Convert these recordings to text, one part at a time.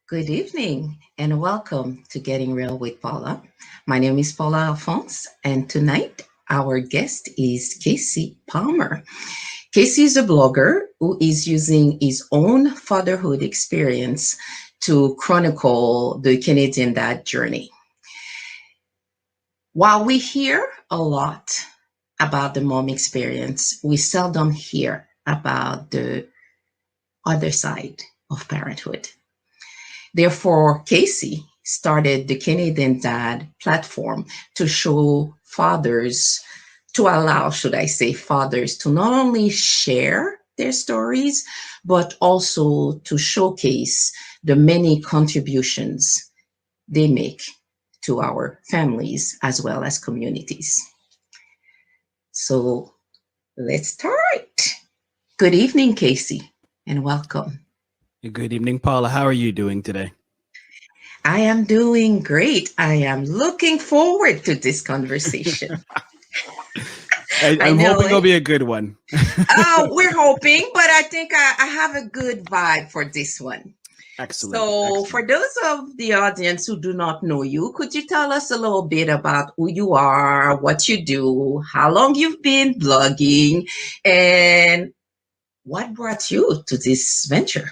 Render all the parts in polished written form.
Good evening and welcome to Getting Real with Paula. My name is Paula Alphonse, and tonight our guest is Casey Palmer. Casey is a blogger who is using his own fatherhood experience to chronicle the Canadian dad journey. While we hear a lot about the mom experience, we seldom hear about the other side of parenthood. Therefore, Casey started the Canadian Dad platform to show fathers, to allow, should I say, fathers to not only share their stories, but also to showcase the many contributions they make to our families as well as communities. So let's start. Good evening, Casey, and welcome. Good evening, Paula. How are you doing today? I am doing great. I am looking forward to this conversation. I I'm know hoping it'll it. be a good one. We're hoping, but I think I have a good vibe for this one. Excellent, So, for excellent. those of the audience who do not know you, could you tell us a little bit about who you are, what you do, how long you've been blogging, and what brought you to this venture?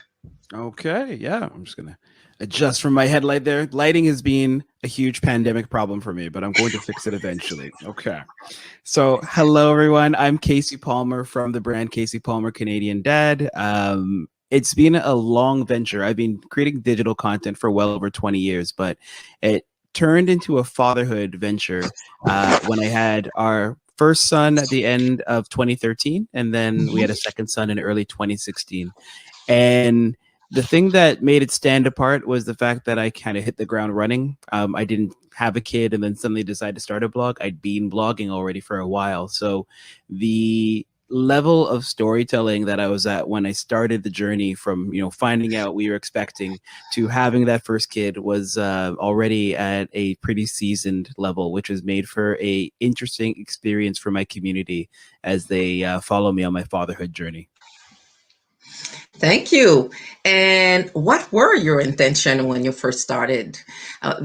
Okay, yeah, I'm just gonna adjust from my headlight there. Lighting has been a huge pandemic problem for me, but I'm going to fix it eventually. Okay. So, hello everyone. I'm Casey Palmer from the brand Casey Palmer Canadian Dad. It's been a long venture. I've been creating digital content for well over 20 years, but it turned into a fatherhood venture when I had our first son at the end of 2013, and then we Mhm. had a second son in early 2016. And the thing that made it stand apart was the fact that I kind of hit the ground running. I didn't have a kid and then suddenly decide to start a blog. I'd been blogging already for a while. So the level of storytelling that I was at when I started the journey from, finding out we were expecting to having that first kid was already at a pretty seasoned level, which has made for a interesting experience for my community as they follow me on my fatherhood journey. Thank you. And what were your intention when you first started?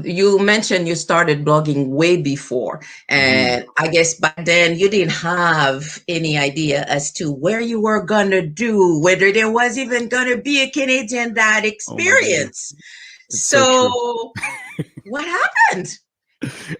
You mentioned you started blogging way before, Mhm. and I guess back then you didn't have any idea as to where you were gonna do, whether there was even gonna be a Canadian Dad Oh my goodness. experience. It's so true. So, what happened?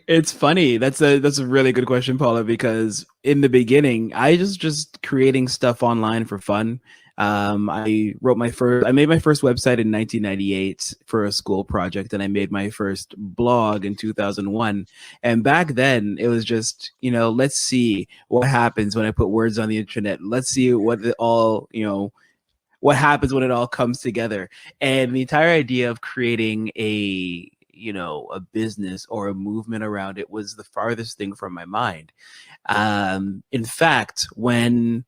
It's funny. That's a really good question, Paula, because in the beginning, I just creating stuff online for fun. I made my first website in 1998 for a school project, and I made my first blog in 2001. And back then, it was just, let's see what happens when I put words on the internet. Let's see what happens when it all comes together. And the entire idea of creating a business or a movement around it was the farthest thing from my mind. In fact, when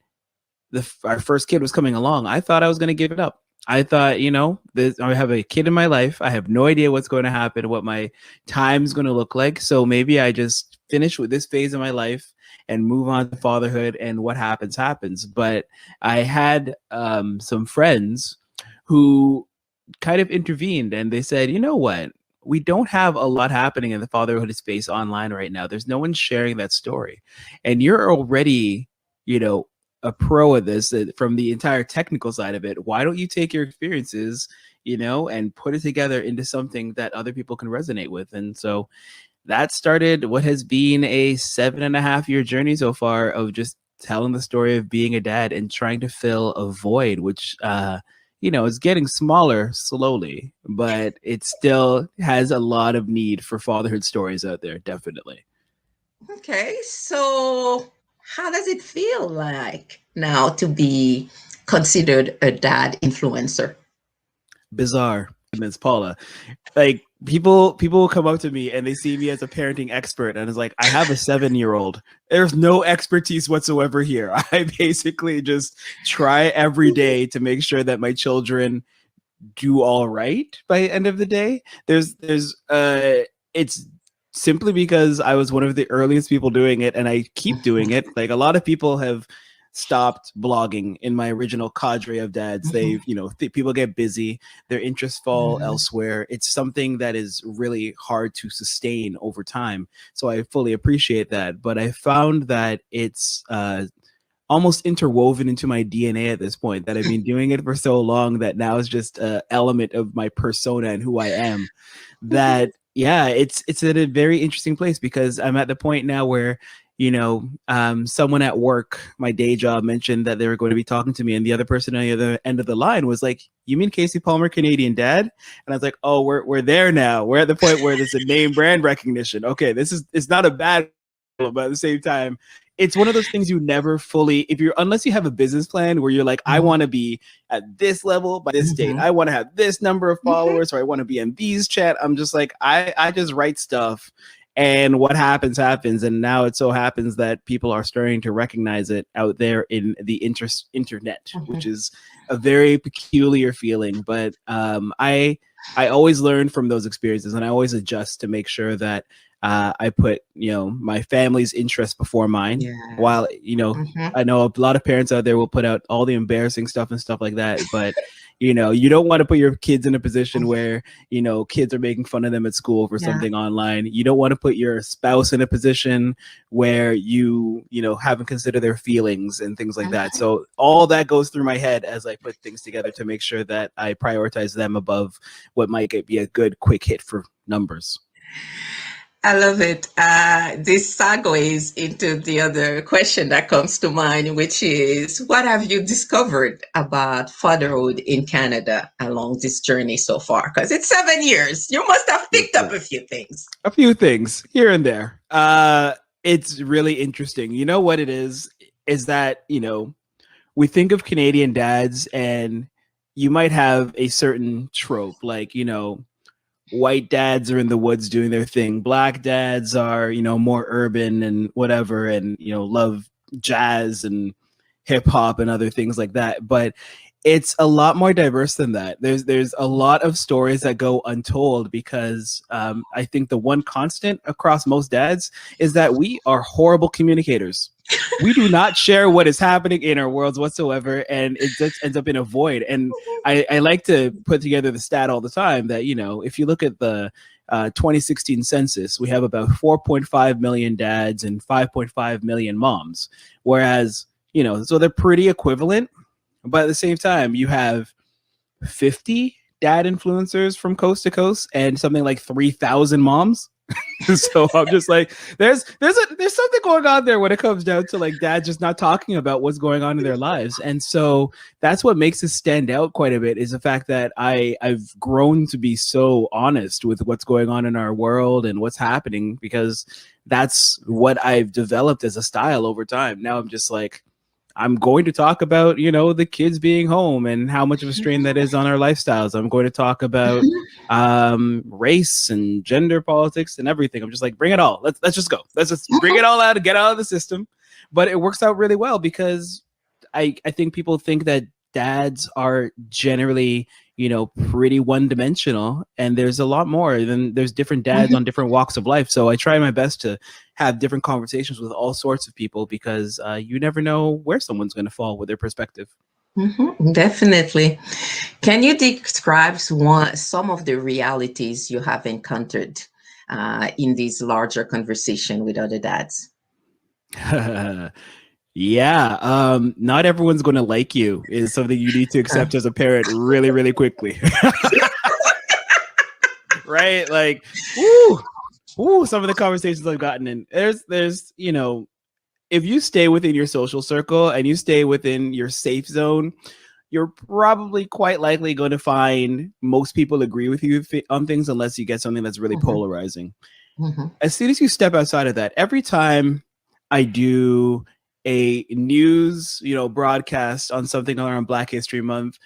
our first kid was coming along, I thought I was going to give it up. I thought, I have a kid in my life. I have no idea what's going to happen, what my time's going to look like. So maybe I just finish with this phase of my life and move on to fatherhood, and what happens happens. But I had some friends who kind of intervened, and they said, you know what? We don't have a lot happening in the fatherhood space online right now. There's no one sharing that story. And you're already, a pro at this from the entire technical side of it. Why don't you take your experiences, and put it together into something that other people can resonate with? And so that started what has been a 7.5 year journey so far of just telling the story of being a dad and trying to fill a void, which is getting smaller slowly, but it still has a lot of need for fatherhood stories out there, definitely. Okay, so how does it feel like now to be considered a dad influencer? Bizarre. Goodness, Paula. Like people will come up to me and they see me as a parenting expert, and it's like, I have a 7-year old. There's no expertise whatsoever here. I basically just try every day to make sure that my children do all right by the end of the day. It's simply because I was one of the earliest people doing it, and I keep doing it. Like, a lot of people have stopped blogging in my original cadre of dads. Mhm. They've, people get busy, their interests fall Mhm. elsewhere. It's something that is really hard to sustain over time. So I fully appreciate that. But I found that it's almost interwoven into my DNA at this point, that I've been doing it for so long that now it's just an element of my persona and who I am. That yeah, it's at a very interesting place, because I'm at the point now where someone at work, my day job, mentioned that they were going to be talking to me, and the other person on the other end of the line was like, "You mean Casey Palmer, Canadian dad?" And I was like, "Oh, we're there now. We're at the point where there's a name brand recognition. Okay, it's not a bad problem, but at the same time, it's one of those things you never fully, if you're, unless you have a business plan where you're like, I Mhm. want to be at this level by this date, Mhm. I want to have this number of Mhm. followers, or I want to be in these chat. I'm just like, I just write stuff, and what happens happens. And now it so happens that people are starting to recognize it out there in the internet, which Mhm. is a very peculiar feeling. But I always learn from those experiences, and I always adjust to make sure that I put, my family's interest before mine. Yeah. While, Mhm. I know a lot of parents out there will put out all the embarrassing stuff and stuff like that, but you don't want to put your kids in a position where, kids are making fun of them at school for Yeah. something online. You don't want to put your spouse in a position where haven't considered their feelings and things like that. Mhm. So all that goes through my head as I put things together to make sure that I prioritize them above what might be a good quick hit for numbers. I love it. This segues into the other question that comes to mind, which is, what have you discovered about fatherhood in Canada along this journey so far? Because it's 7 years. You must have picked up a few things. A few things here and there. It's really interesting. You know what it is that, we think of Canadian dads, and you might have a certain trope, like, white dads are in the woods doing their thing. Black dads are, more urban and whatever, and, love jazz and hip hop and other things like that. But it's a lot more diverse than that. There's a lot of stories that go untold, because I think the one constant across most dads is that we are horrible communicators. We do not share what is happening in our worlds whatsoever, and it just ends up in a void. And I like to put together the stat all the time that, if you look at the 2016 census, we have about 4.5 million dads and 5.5 million moms, whereas, so they're pretty equivalent. But at the same time, you have 50 dad influencers from coast to coast and something like 3,000 moms. So I'm just like, there's something going on there when it comes down to like dad just not talking about what's going on in their lives. And so that's what makes us stand out quite a bit, is the fact that I've grown to be so honest with what's going on in our world and what's happening, because that's what I've developed as a style over time. Now I'm just like, I'm going to talk about, the kids being home and how much of a strain that is on our lifestyles. I'm going to talk about race and gender politics and everything. I'm just like, bring it all. Let's just go. Let's just bring it all out and get out of the system. But it works out really well, because I think people think that dads are generally, pretty one dimensional, and there's a lot more. Than there's different dads on different walks of life. So I try my best to have different conversations with all sorts of people, because you never know where someone's going to fall with their perspective. Definitely. Can you describe some of the realities you have encountered in these larger conversation with other dads? Yeah, not everyone's going to like you is something you need to Uh, accept as a parent really, really quickly. Right? Like, woo, woo, some of the conversations I've gotten in. There's, if you stay within your social circle and you stay within your safe zone, you're probably quite likely going to find most people agree with you on things, unless you get something that's really mhm, polarizing. mhm, As soon as you step outside of that, every time I do a news, broadcast on something around Black History Month,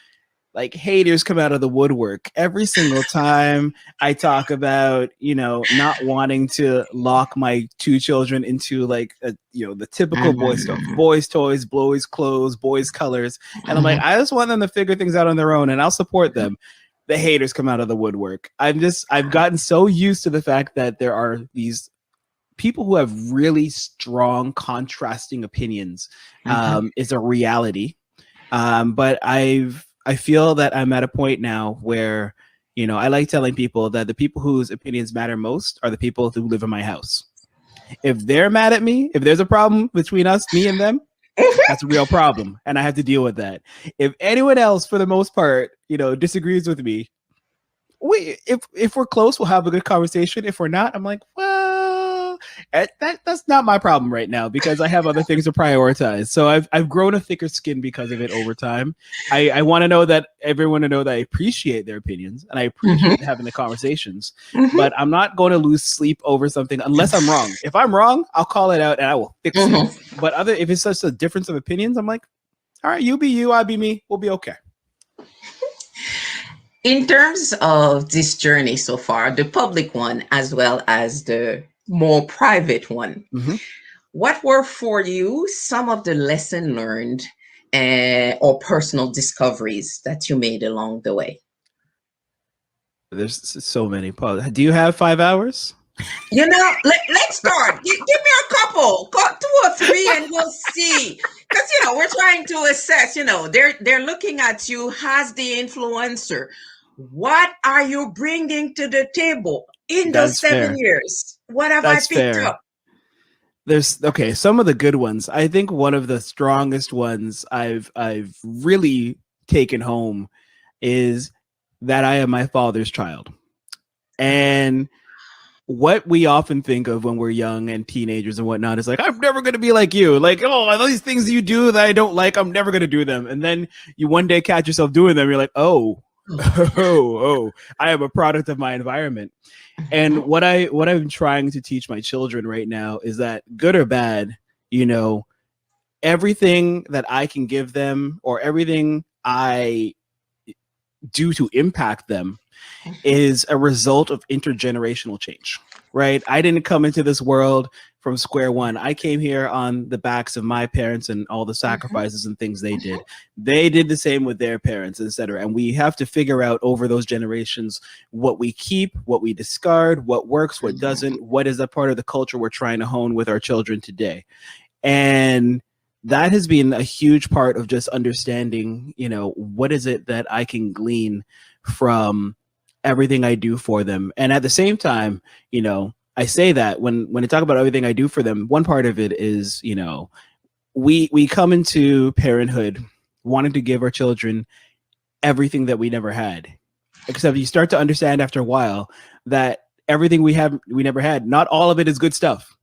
like haters come out of the woodwork every single time I talk about, not wanting to lock my two children into like, the typical boy stuff, mhm, boys toys, boys clothes, boys colors. And I'm like, mhm, I just want them to figure things out on their own, and I'll support them. The haters come out of the woodwork. I've gotten so used to the fact that there are these people who have really strong contrasting opinions Mm-hmm. is a reality. But I feel that I'm at a point now where, you know, I like telling people that the people whose opinions matter most are the people who live in my house. If they're mad at me, if there's a problem between us, me and them, that's a real problem, and I have to deal with that. If anyone else, for the most part, you know, disagrees with me, if we're close, we'll have a good conversation. If we're not, I'm like, well, that's not my problem right now because I have other things to prioritize. So I've grown a thicker skin because of it over time. I want to know that everyone to know that I appreciate their opinions and I Mm-hmm. appreciate having the conversations, Mm-hmm. but I'm not going to lose sleep over something unless I'm wrong. If I'm wrong, I'll call it out and I will fix it. Mm-hmm. But if it's such a difference of opinions, I'm like, all right, you be you, I be me, we'll be okay. In terms of this journey so far, the public one as well as the more private one, Mm-hmm. what were for you some of the lesson learned or personal discoveries that you made along the way? There's so many. Paul, do you have 5 hours? Let's start. Give me a couple, 2 or 3, and we'll see. Because we're trying to assess. They're looking at you as the influencer. What are you bringing to the table in those That's 7 fair. years? What have I That's picked fair. up? There's okay, some of the good ones. I think one of the strongest ones I've really taken home is that I am my father's child. And what we often think of when we're young and teenagers and whatnot is like, I'm never going to be like you. Like, oh, all these things you do that I don't like, I'm never going to do them. And then you one day catch yourself doing them. You're like, oh, oh, I am a product of my environment. And what I'm trying to teach my children right now is that good or bad, you know, everything that I can give them or everything I do to impact them is a result of intergenerational change, right? I didn't come into this world from square one. I came here on the backs of my parents and all the Mhm, sacrifices and things they mhm, did. They did the same with their parents, etc. And we have to figure out over those generations what we keep, what we discard, what works, what mhm, doesn't, what is a part of the culture we're trying to hone with our children today. And that has been a huge part of just understanding, you know, what is it that I can glean from everything I do for them. And at the same time, you know, I say that when I talk about everything I do for them, one part of it is, you know, we come into parenthood wanting to give our children everything that we never had. Except you start to understand after a while that everything we never had, not all of it is good stuff.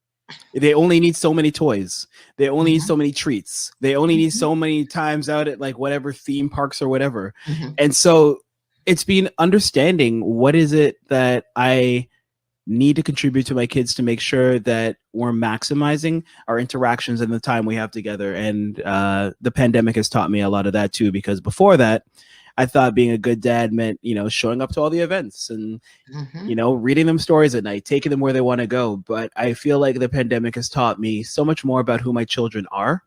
They only need so many toys. They only need mhm, so many treats. They only need mhm, so many times out at like whatever theme parks or whatever. mhm, And so it's been understanding what is it that I need to contribute to my kids to make sure that we're maximizing our interactions and the time we have together. And the pandemic has taught me a lot of that too, because before that, I thought being a good dad meant, you know, showing up to all the events and, mhm, you know, reading them stories at night, taking them where they want to go. But I feel like the pandemic has taught me so much more about who my children are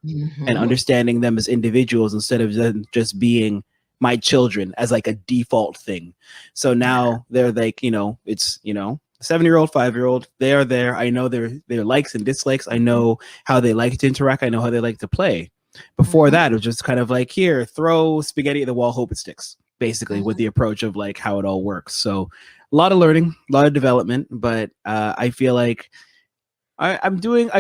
and mhm, understanding them as individuals instead of them just being my children as like a default thing. So now they're like, you know, it's, you know, 7-year old, 5-year old, they are there. I know their likes and dislikes. I know how they like to interact. I know how they like to play. Before mhm, that, it was just kind of like, here, throw spaghetti at the wall, hope it sticks, basically, with mhm. the approach of like how it all works. So a lot of learning, a lot of development, but I feel like I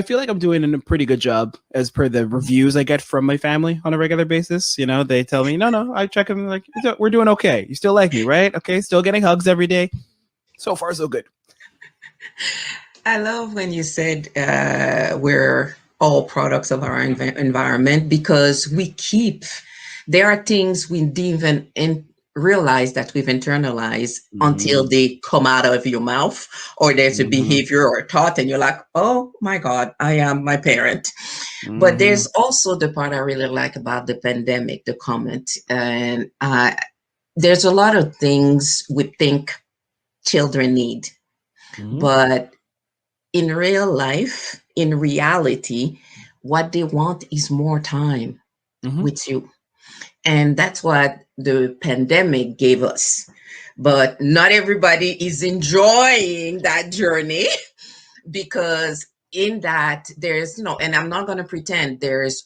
feel like I'm doing a pretty good job as per the reviews I get from my family on a regular basis. You know, they tell me, no, I check them like, we're doing okay. You still like me, right? Okay. Still getting hugs every day. So far, so good. I love when you said we're all products of our environment because there are things we didn't even realize that we've internalized until Mm-hmm. they come out of your mouth or there's a Mm-hmm. behavior or a thought and you're like, oh my God, I am my parent. But Mm-hmm. there's also the part I really like about the pandemic, the comment. And there's a lot of things we think children need. Mm-hmm. But in real life, in reality, what they want is more time Mm-hmm. with you. And that's what the pandemic gave us. But not everybody is enjoying that journey because in that there's, and I'm not going to pretend there's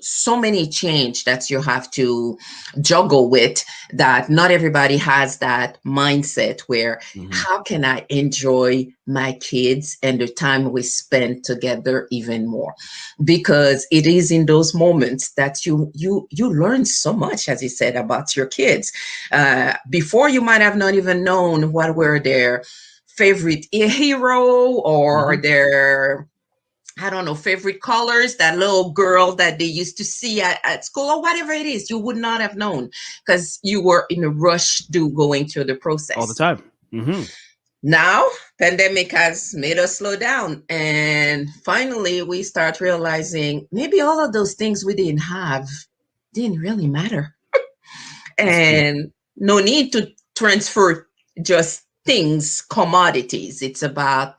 so many change that you have to juggle with, that not everybody has that mindset where Hmm. how can I enjoy my kids and the time we spend together even more, because it is in those moments that you learn so much, as you said, about your kids. Before, you might have not even known what were their favorite hero or Hmm. their, I don't know, favorite colors, that little girl that they used to see at school, or whatever it is. You would not have known because you were in a rush to going through the All the process. time. Hmm. Now, pandemic has made us slow down. And finally, we start realizing maybe all of those things we didn't have didn't really matter. It's true. And no need to transfer just things, commodities. It's about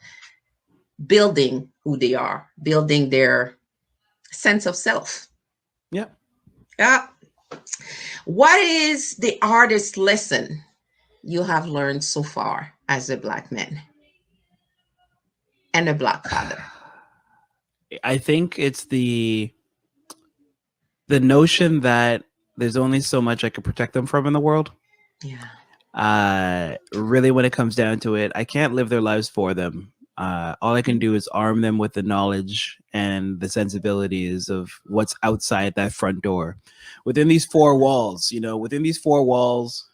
building who they are, building their sense of self. Yeah. Yeah. What is the hardest lesson you have learned so far as a Black man and a Black father? I think it's the notion that there's only so much I could protect them from in the world. Yeah. Really, when it comes down to it, I can't live their lives for them. All I can do is arm them with the knowledge and the sensibilities of what's outside that front door. Within these four walls, within these four walls,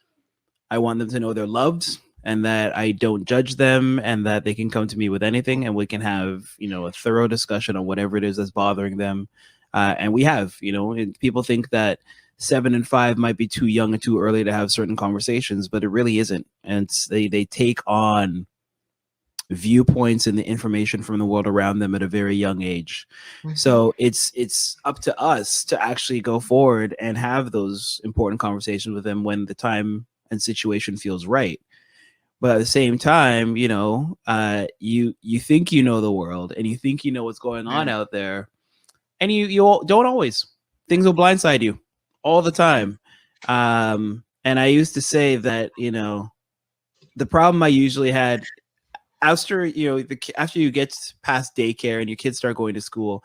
I want them to know they're loved and that I don't judge them and that they can come to me with anything and we can have, a thorough discussion on whatever it is that's bothering them. And we have, and people think that 7 and 5 might be too young and too early to have certain conversations, but it really isn't. And they take on viewpoints and the information from the world around them at a very young age. Mhm. So it's up to us to actually go forward and have those important conversations with them when the time and situation feels right. But at the same time, you think you know the world and you think you know what's going on Yeah. out there, and you don't always. Things will blindside you all the time. And I used to say that the problem I usually had after after you get past daycare and your kids start going to school,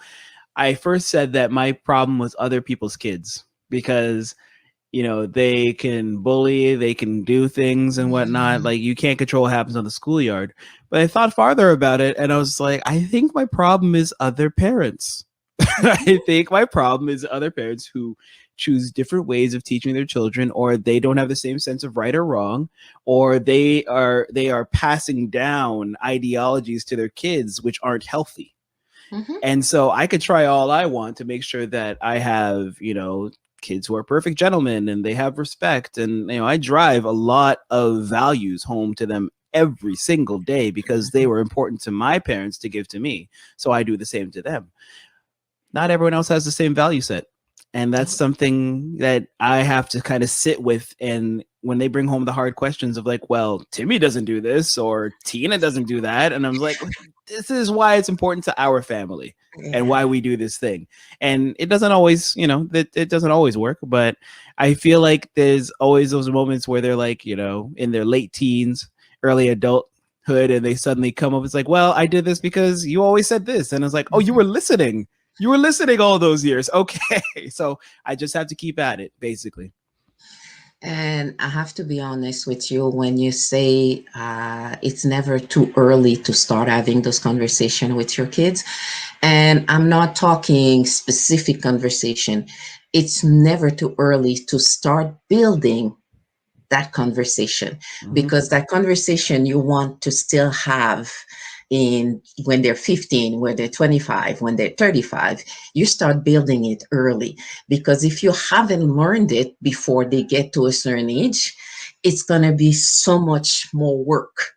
I first said that my problem was other people's kids because they can bully, they can do things and whatnot. Mhm. Like you can't control what happens on the schoolyard. But I thought farther about it and I was like, I think my problem is other parents. I Mhm. think my problem is other parents who choose different ways of teaching their children, or they don't have the same sense of right or wrong, or they are passing down ideologies to their kids which aren't healthy. Mhm. And so I could try all I want to make sure that I have, kids who are perfect gentlemen and they have respect. And, I drive a lot of values home to them every single day because they were important to my parents to give to me. So I do the same to them. Not everyone else has the same value set. And that's something that I have to kind of sit with. And when they bring home the hard questions of like, well, Timmy doesn't do this or Tina doesn't do that. And I'm like, this is why it's important to our family and Yeah. why we do this thing. And it doesn't always, it doesn't always work, but I feel like there's always those moments where they're like, in their late teens, early adulthood, and they suddenly come up. It's like, well, I did this because you always said this. And it's like, oh, you Mhm. were listening. You were listening all those years. Okay. So I just have to keep at it, basically. And I have to be honest with you when you say it's never too early to start having those conversations with your kids. And I'm not talking specific conversation. It's never too early to start building that conversation, Hmm. because that conversation you want to still have in when they're 15, when they're 25, when they're 35. You start building it early, because if you haven't learned it before they get to a certain age, it's going to be so much more work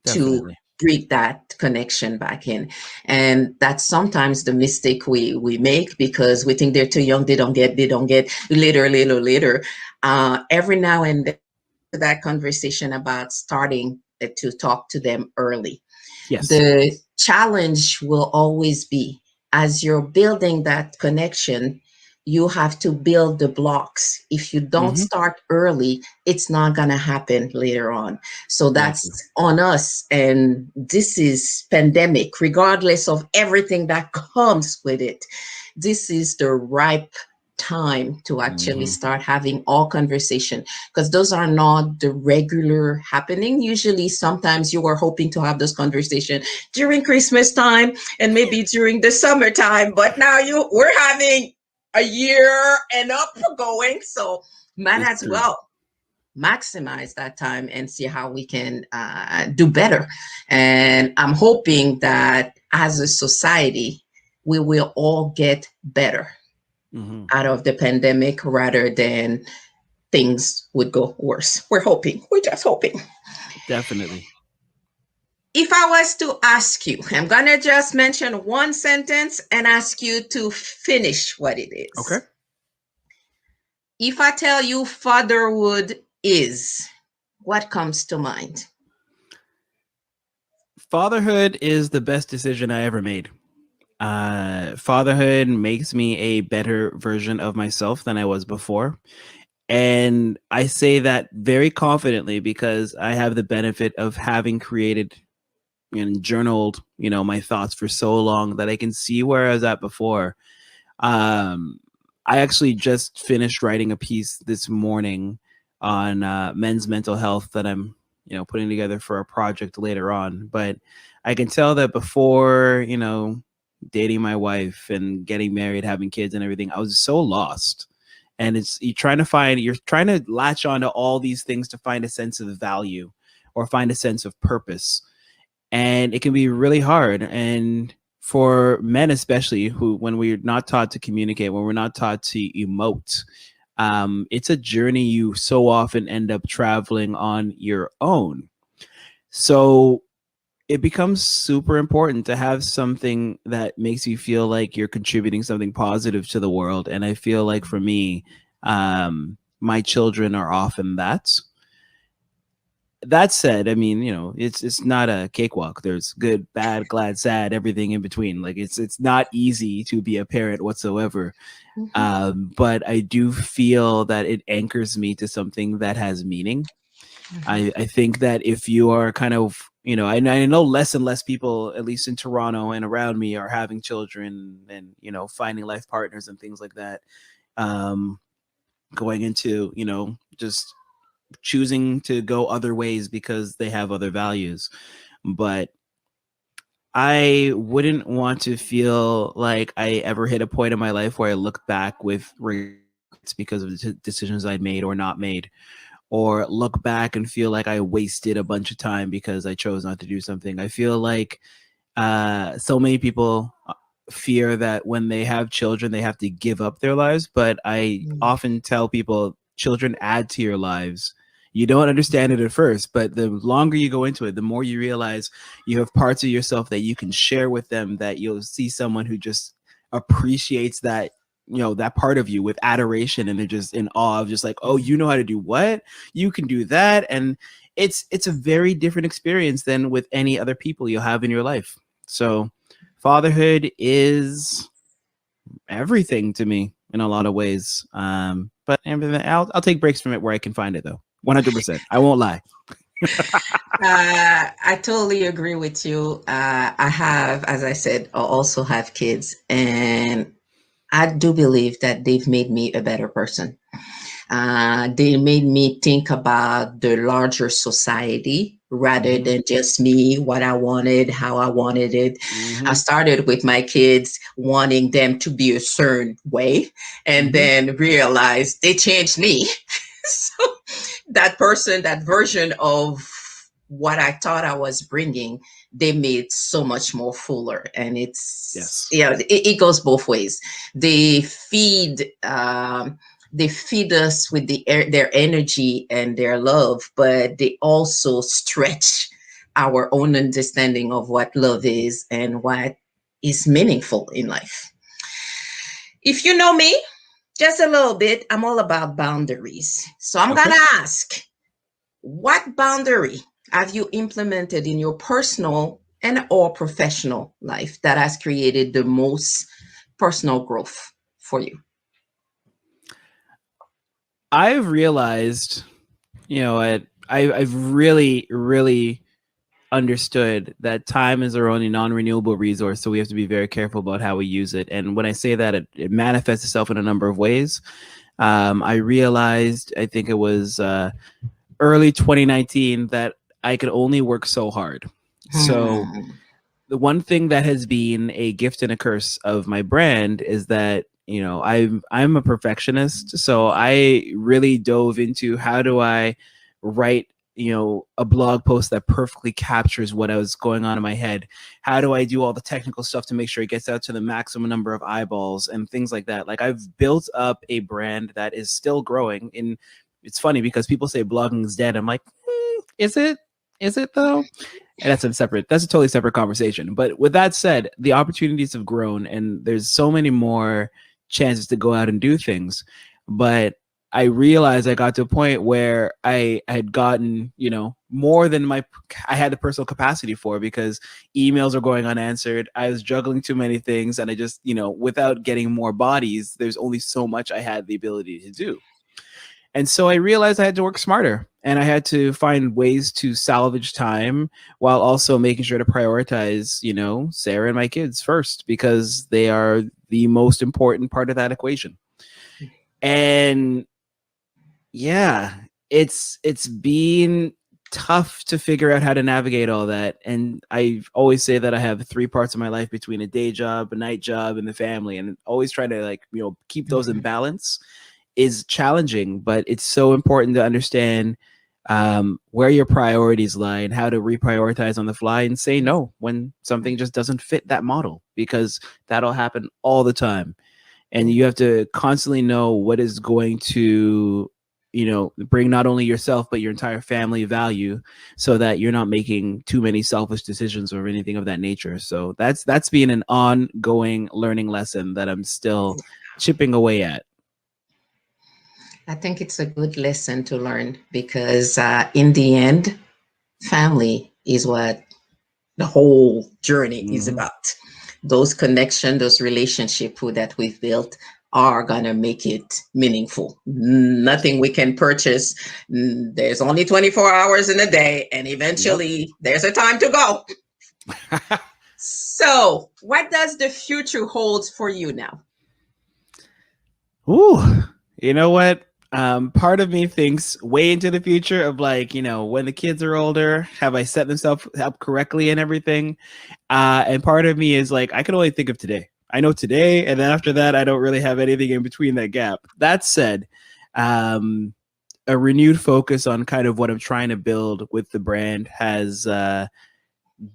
to Definitely. bring that connection back in. And that's sometimes the mistake we make, because we think they're too young, they don't get later, later, later. Every now and then that conversation about starting to talk to them early. Yes. The challenge will always be, as you're building that connection, you have to build the blocks. If you don't Hmm. start early, it's not going to happen later on. So that's Exactly. on us. And this is pandemic, regardless of everything that comes with it. This is the ripe time to actually Hmm. start having all conversation, because those are not the regular happening. Usually sometimes you were hoping to have those conversation during Christmas time and maybe during the summertime, but now you we're having a year and up going. So might It's as true. well maximize that time and see how we can do better. And I'm hoping that as a society, we will all get better Hmm. out of the pandemic rather than things would go worse. We're hoping. We're just hoping. Definitely. If I was to ask you, I'm going to just mention one sentence and ask you to finish what it Okay. is. If I tell you fatherhood is, what comes to mind? Fatherhood is the best decision I ever made. Fatherhood makes me a better version of myself than I was before. And I say that very confidently because I have the benefit of having created and journaled, my thoughts for so long that I can see where I was at before. Um, I actually just finished writing a piece this morning on men's mental health that I'm, putting together for a project later on. But I can tell that before, dating my wife and getting married, having kids and everything, I was so lost. And you're trying to latch onto all these things to find a sense of value or find a sense of purpose, and it can be really hard. And for men especially, who when we're not taught to communicate, when we're not taught to emote, it's a journey you so often end up traveling on your own. So it becomes super important to have something that makes you feel like you're contributing something positive to the world. And I feel like for me, my children are often that. That said, I mean, it's not a cakewalk. There's good, bad, glad, sad, everything in between. Like it's not easy to be a parent whatsoever. Mhm, But I do feel that it anchors me to something that has meaning. mhm, I think that if you are kind of, I know less and less people, at least in Toronto and around me, are having children and, finding life partners and things like that. Um, Going into, just choosing to go other ways because they have other values. But I wouldn't want to feel like I ever hit a point in my life where I look back with regrets because of the decisions I'd made or not made, or look back and feel like I wasted a bunch of time because I chose not to do something. I feel like so many people fear that when they have children, they have to give up their lives. But I mhm, often tell people children add to your lives. You don't understand it at first, but the longer you go into it, the more you realize you have parts of yourself that you can share with them, that you'll see someone who just appreciates that, that part of you with adoration, and they're just in awe of just like, oh, you know how to do what? You can do that. And it's a very different experience than with any other people you'll have in your life. So fatherhood is everything to me in a lot of ways. But everything, I'll take breaks from it where I can find it though. 100%. I won't lie. I totally agree with you. I have, as I said, I also have kids, and I do believe that they've made me a better person. They made me think about the larger society rather Hmm. than just me, what I wanted, how I wanted it. I Hmm. started with my kids wanting them to be a certain way, and Hmm. then realized they changed me. So that person, that version of what I thought I was bringing, they made so much more fuller. And it's, Yes. yeah, it goes both ways. They feed, they feed us with their energy and their love, but they also stretch our own understanding of what love is and what is meaningful in life. If you know me just a little bit, I'm all about boundaries. So I'm going Okay. to ask, what boundary have you implemented in your personal and or professional life that has created the most personal growth for you? I've realized, I've really, really understood that time is our only non-renewable resource, so we have to be very careful about how we use it. And when I say that, it manifests itself in a number of ways. I realized, I think it was early 2019, that I could only work so hard. So Hmm. the one thing that has been a gift and a curse of my brand is that, I'm a perfectionist, so I really dove into how do I write, a blog post that perfectly captures what I was going on in my head. How do I do all the technical stuff to make sure it gets out to the maximum number of eyeballs and things like that? Like, I've built up a brand that is still growing. And it's funny because people say blogging is dead. I'm like, is it? Is it though? And that's a totally separate conversation. But with that said, the opportunities have grown and there's so many more chances to go out and do things. But I realized I got to a point where I had gotten, more than I had the personal capacity for, because emails are going unanswered. I was juggling too many things, and I just, without getting more bodies, there's only so much I had the ability to do. And so I realized I had to work smarter, and I had to find ways to salvage time while also making sure to prioritize, Sarah and my kids first, because they are the most important part of that equation. And yeah, it's been tough to figure out how to navigate all that. And I always say that I have three parts of my life between a day job, a night job, and the family, and always try to, like, keep those in Hmm. balance is challenging, but it's so important to understand where your priorities lie and how to reprioritize on the fly and say no when something just doesn't fit that model, because that'll happen all the time. And you have to constantly know what is going to, bring not only yourself but your entire family value, so that you're not making too many selfish decisions or anything of that nature. So that's been an ongoing learning lesson that I'm still chipping away at. I think it's a good lesson to learn because, in the end, family is what the whole journey is Hmm. about. Those connections, those relationships that we've built are going to make it meaningful. Nothing we can purchase. There's only 24 hours in a day, and Yep. eventually there's a time to go. So, what does the future hold for you now? Ooh, you know what? Part of me thinks way into the future of, like, when the kids are older, have I set themselves up correctly and everything? And part of me is like, I can only think of today. I know today, and then after that, I don't really have anything in between that gap. That said, um, a renewed focus on kind of what I'm trying to build with the brand has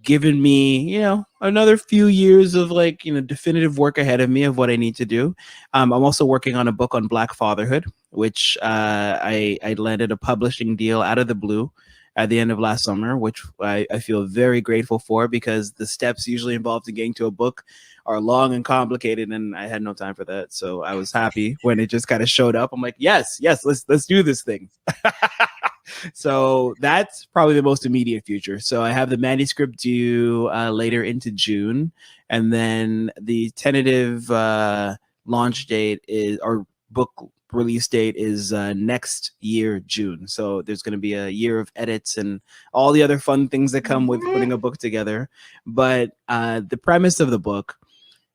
given me, another few years of, like, definitive work ahead of me of what I need to do. I'm also working on a book on Black fatherhood, which I landed a publishing deal out of the blue at the end of last summer, which I feel very grateful for, because the steps usually involved in getting to a book are long and complicated, and I had no time for that. So I was happy when it just kind of showed up. I'm like, yes, yes, let's do this thing. So that's probably the most immediate future. So I have the manuscript due later into June, and then the tentative launch date is, or book release date is, next year June. So there's going to be a year of edits and all the other fun things that come with putting a book together. But the premise of the book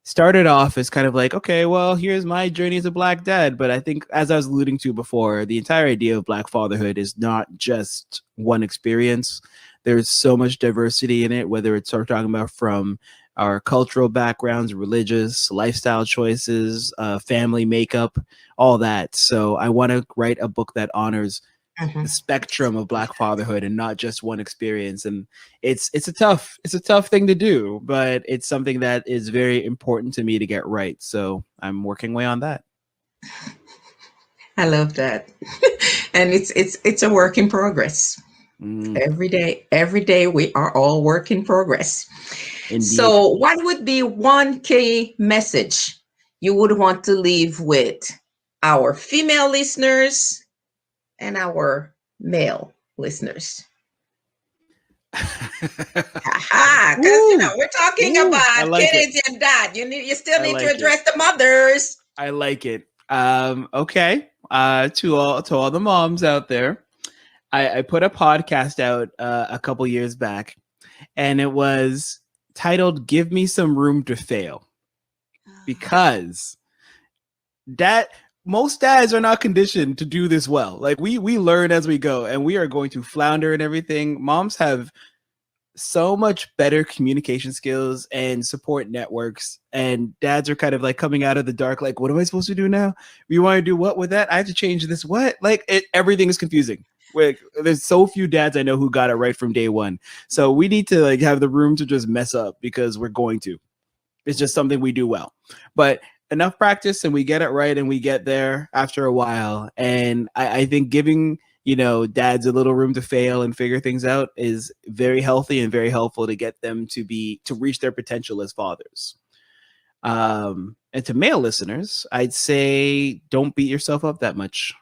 started off as kind of like, okay, well, here's my journey as a Black dad. But I think, as I was alluding to before, the entire idea of Black fatherhood is not just one experience. There's so much diversity in it, whether it's, talking about from our cultural backgrounds, religious, lifestyle choices, family makeup, all that. So I want to write a book that honors the Mhm. spectrum of Black fatherhood and not just one experience. And it's a tough thing to do, but it's something that is very important to me to get right. So I'm working away on that. I love that. And it's a work in progress. Mm, Every day we are all work in progress. indeed. So, what would be one key message you would want to leave with our female listeners and our male listeners? Haha, because Woo, we're talking woo, I about like it. kids and dad. You still I need to like it. address the mothers. I like it. Okay. to all the moms out there, I put a podcast out a couple years back, and it was titled "Give Me Some Room to Fail," because dad most dads are not conditioned to do this well. Like we learn as we go, and we are going to flounder and everything. Moms have so much better communication skills and support networks, and dads are kind of like coming out of the dark, like, what am I supposed to do now? You want to do what with that? I have to change this, what? Like everything is confusing. Like, there's so few dads I know who got it right from day one. So we need to like have the room to just mess up, because we're going to. It's just something we do well. But enough practice and we get it right, and we get there after a while. And I think giving, dads a little room to fail and figure things out is very healthy and very helpful to get them to reach their potential as fathers. And to male listeners, I'd say don't beat yourself up that much,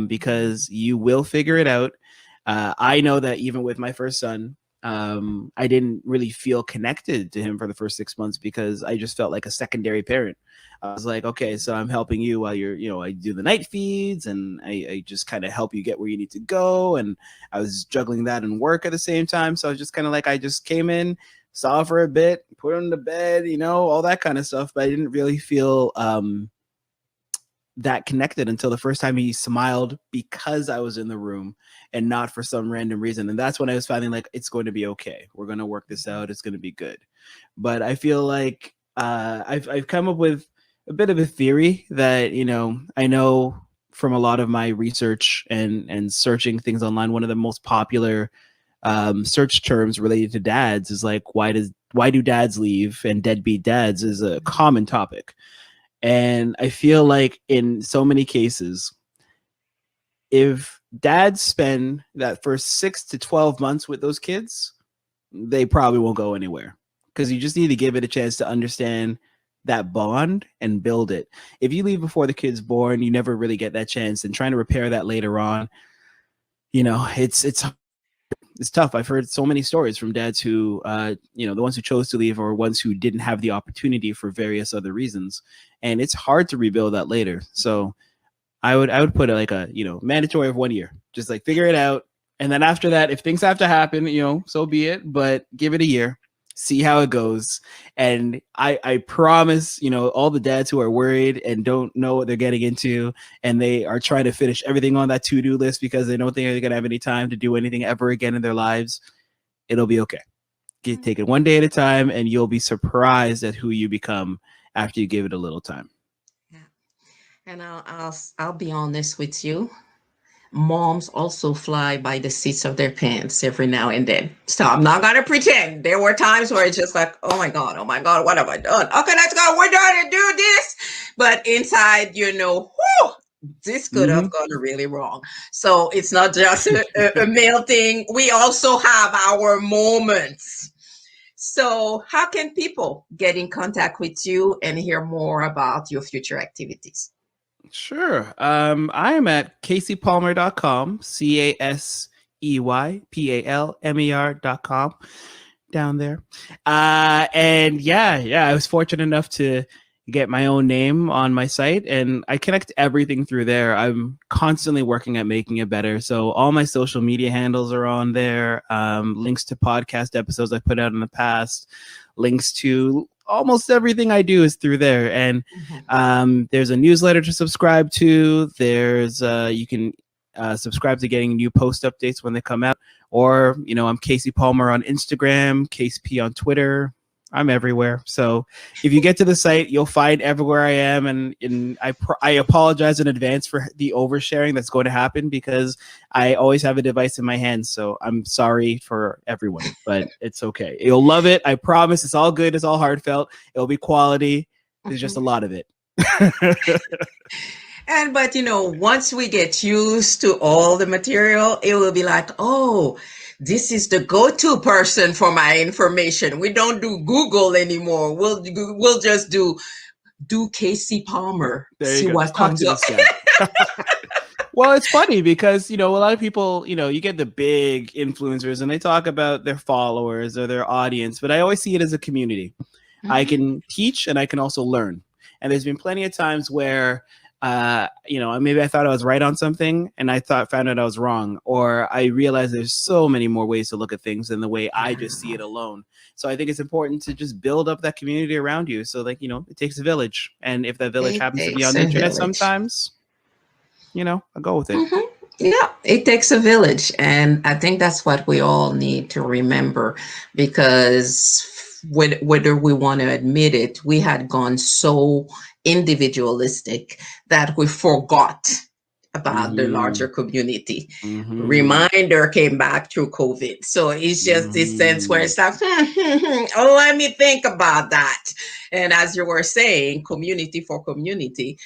because you will figure it out. I know that even with my first son, I didn't really feel connected to him for the first 6 months, because I just felt like a secondary parent. I was like, okay, so I'm helping you while I do the night feeds, and I just kind of help you get where you need to go. And I was juggling that and work at the same time. So I was just kind of like, I just came in, saw for a bit, put him to bed, all that kind of stuff. But I didn't really feel that connected until the first time he smiled, because I was in the room and not for some random reason. And that's when I was finding like, it's going to be okay. We're going to work this out. It's going to be good. But I feel like I've come up with a bit of a theory that, I know from a lot of my research and searching things online, one of the most popular search terms related to dads is like, why do dads leave? And deadbeat dads is a common topic. And I feel like in so many cases, if dads spend that first 6 to 12 months with those kids, they probably won't go anywhere, because you just need to give it a chance to understand that bond and build it. If you leave before the kid's born, you never really get that chance. And trying to repair that later on, it's tough. I've heard so many stories from dads who, the ones who chose to leave or ones who didn't have the opportunity for various other reasons. And it's hard to rebuild that later. So I would put it like a, mandatory of 1 year, just like figure it out. And then after that, if things have to happen, so be it, but give it a year, see how it goes. And I promise, all the dads who are worried and don't know what they're getting into, and they are trying to finish everything on that to-do list because they don't think they're going to have any time to do anything ever again in their lives, it'll be okay. Take it one day at a time, and you'll be surprised at who you become after you give it a little time. Yeah. And I'll be honest with you. Moms also fly by the seats of their pants every now and then. So I'm not gonna pretend. There were times where it's just like, oh my God, what have I done? Okay, let's go. We're done to do this. But inside, whew, this could have gone really wrong. So it's not just a male thing. We also have our moments. So how can people get in contact with you and hear more about your future activities? Sure. I am at CaseyPalmer.com, CaseyPalmer.com, down there. And yeah, I was fortunate enough to get my own name on my site, and I connect everything through there. I'm constantly working at making it better. So all my social media handles are on there, links to podcast episodes I put out in the past, links to almost everything I do is through there. And there's a newsletter to subscribe to. There's you can subscribe to getting new post updates when they come out. Or, I'm Casey Palmer on Instagram, Case P on Twitter. I'm everywhere. So if you get to the site, you'll find everywhere I am. And I apologize in advance for the oversharing that's going to happen, because I always have a device in my hands. So I'm sorry for everyone, but it's okay. You'll love it. I promise. It's all good. It's all heartfelt. It'll be quality. There's just a lot of it. But once we get used to all the material, it will be like, oh, this is the go-to person for my information. We don't do Google anymore. We'll just do Casey Palmer. There see you go. what comes up. Well, it's funny because, a lot of people, you get the big influencers and they talk about their followers or their audience, but I always see it as a community. I can teach and I can also learn. And there's been plenty of times where maybe I thought I was right on something and found out I was wrong, or I realized there's so many more ways to look at things than the way I just see it alone. So I think it's important to just build up that community around you. So like, it takes a village. And if that village It happens to be takes on the a internet village. sometimes, I'll go with it. Hmm. Yeah, it takes a village. And I think that's what we all need to remember because whether we want to admit it, we had gone so individualistic that we forgot about the larger Mm-hmm. community. Mm-hmm. Reminder came back through COVID. So it's just this sense where Mm-hmm. it's like, oh, let me think about that. And as you were saying, community for community,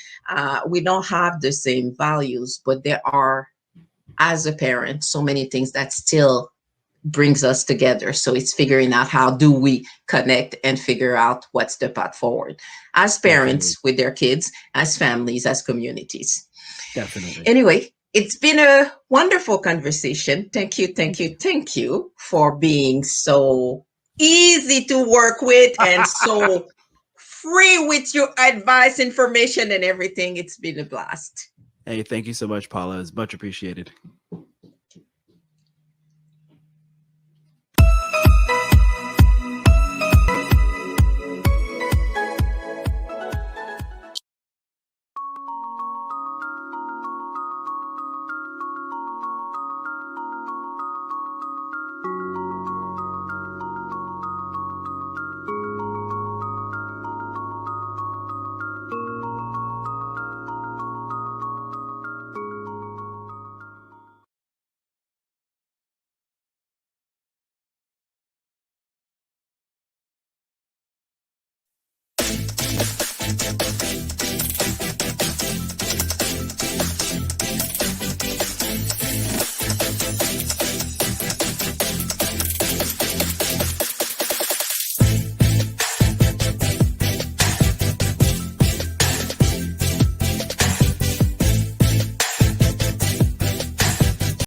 we don't have the same values, but there are, as a parent, so many things that still brings us together. So it's figuring out how do we connect and figure out what's the path forward as Definitely. parents with their kids, as families, as communities. Definitely. Anyway, it's been a wonderful conversation. Thank you, thank Thank you, you. thank you for being so easy to work with and so free with your advice, information, and everything. It's been a blast. Hey, thank you so much, Paula. It's much appreciated.